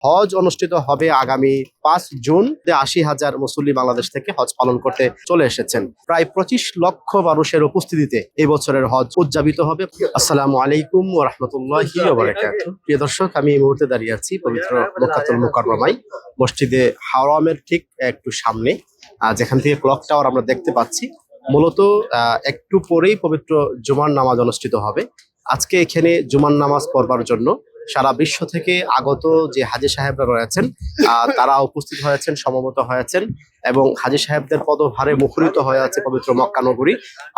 হজ অনুষ্ঠিত হবে আগামী 5 জুন। ৮০,০০০ মুসল্লি বাংলাদেশ থেকে হজ পালন করতে চলে এসেছেন। প্রায় 25 লক্ষ মানুষের উপস্থিতিতে এই বছরের হজ উদযাপিত হবে। আসসালামু আলাইকুম ওয়া রাহমাতুল্লাহি ওয়া বারাকাতুহু। প্রিয় দর্শক, আমি এই মুহূর্তে দাঁড়িয়ে আছি পবিত্র মক্কাতুল মুকাররমায়, মসজিদে হারামের ঠিক একটু সামনে, যেখান থেকে ক্লক টাওয়ার আমরা দেখতে পাচ্ছি। মূলত একটু পরেই পবিত্র জুমার নামাজ অনুষ্ঠিত হবে। আজকে এখানে জুমার নামাজ পড়বার জন্য সারা বিশ্ব থেকে আগত যে হাজী সাহেবরা রয়েছেন তারা উপস্থিত হয়েছেন, সমবেত হয়েছেন এবং হাজী সাহেবদের পদভারে মুখরিত হয়ে আছে পবিত্র মক্কা নগরী।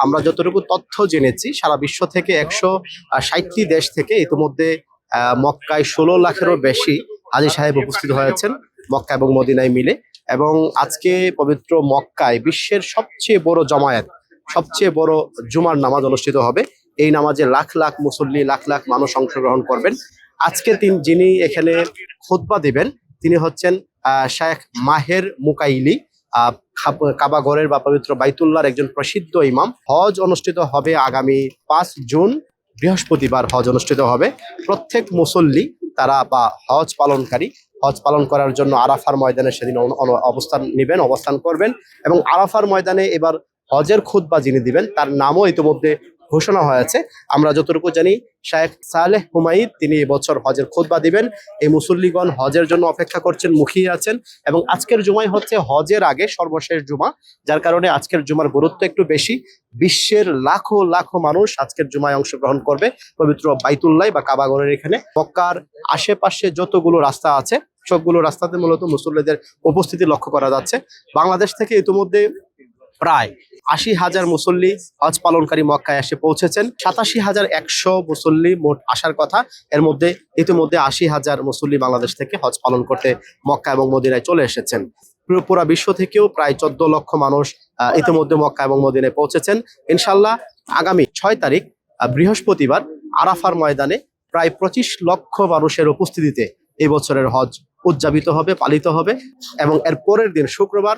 আমরা যতটুকু তথ্য জেনেছি, সারা বিশ্ব থেকে 160টি দেশ থেকে ইতিমধ্যে মক্কায় 16 লাখেরও বেশি হাজী সাহেব উপস্থিত হয়েছেন মক্কা এবং মদিনায় মিলে। এবং আজকে পবিত্র মক্কায় বিশ্বের সবচেয়ে বড় জমায়েত, সবচেয়ে বড় জুমার নামাজ অনুষ্ঠিত হবে। এই নামাজে লাখ লাখ মুসল্লি, লাখ লাখ মানুষ অংশগ্রহণ করবেন। আজকে যিনি এখানে খুতবা দিবেন তিনি হচ্ছেন শায়েখ মাহের মুকাইলি, কাবাগরের বা পবিত্র বাইতুল্লাহর একজন প্রসিদ্ধ ইমাম। হজ অনুষ্ঠিত হবে আগামী 5 জুন, বৃহস্পতিবার হজ অনুষ্ঠিত হবে। প্রত্যেক মুসল্লি তারা বা হজ পালনকারী হজ পালন করার জন্য আরাফার ময়দানে সেদিন অবস্থান করবেন এবং আরাফার ময়দানে এবার হজের খুতবা যিনি দিবেন তার নামও ইতিমধ্যে ঘোষণা হয়েছে। আমরা যতটুকু জানি, শায়েখ সালেহ হুমাইদ তিনি এবছর হজের খুতবা দিবেন। এই মুসল্লিগণ হজের জন্য অপেক্ষা করছেন, মুখিয়ে আছেন এবং আজকের জুমাই হচ্ছে হজের আগে সর্বশেষ জুমা, যার কারণে আজকের জুমার গুরুত্ব একটু বেশি। বিশ্বের লাখো লাখো মানুষ আজকের জুমায় অংশগ্রহণ করবে পবিত্র বাইতুল্লাহ বা কাবাগরের এখানে। মক্কার আশেপাশে যতগুলো রাস্তা আছে সবগুলো রাস্তাতে মূলত মুসল্লিদের উপস্থিতি লক্ষ্য করা যাচ্ছে। বাংলাদেশ থেকে ইতিমধ্যে প্রায় ৮০,০০০ মুসল্লি হজ পালনকারী মক্কায় এসে পৌঁছেছেন। ৮৭,১০০ মুসল্লি মোট আসার কথা। এর মধ্যে ইতিমধ্যে ৮০,০০০ মুসল্লি বাংলাদেশ থেকে হজ পালন করতে মক্কা এবং মদিনায় চলে এসেছেন। পুরো বিশ্ব থেকেও প্রায় 14 লক্ষ মানুষ ইতিমধ্যে মক্কা এবং মদিনায় পৌঁছেছেন। ইনশাল্লাহ আগামী 6 তারিখ বৃহস্পতিবার আরাফার ময়দানে প্রায় 25 লক্ষ মানুষের উপস্থিতিতে এই বছরের হজ উদযাপিত হবে, পালিত হবে এবং এর পরের দিন শুক্রবার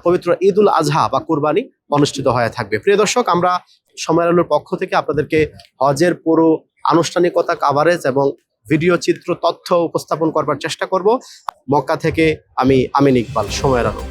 পবিত্র ঈদুল আজহা বা কুরবানি অনুষ্ঠিত হয়ে থাকবে। প্রিয় দর্শক, আমরা সময়ের আলোর পক্ষ থেকে আপনাদেরকে হজের পুরো আনুষ্ঠানিকতা, কাভারেজ এবং ভিডিও চিত্র তথ্য উপস্থাপন করবার চেষ্টা করব। মক্কা থেকে আমি আমিন ইকবাল, সময়ের আলো।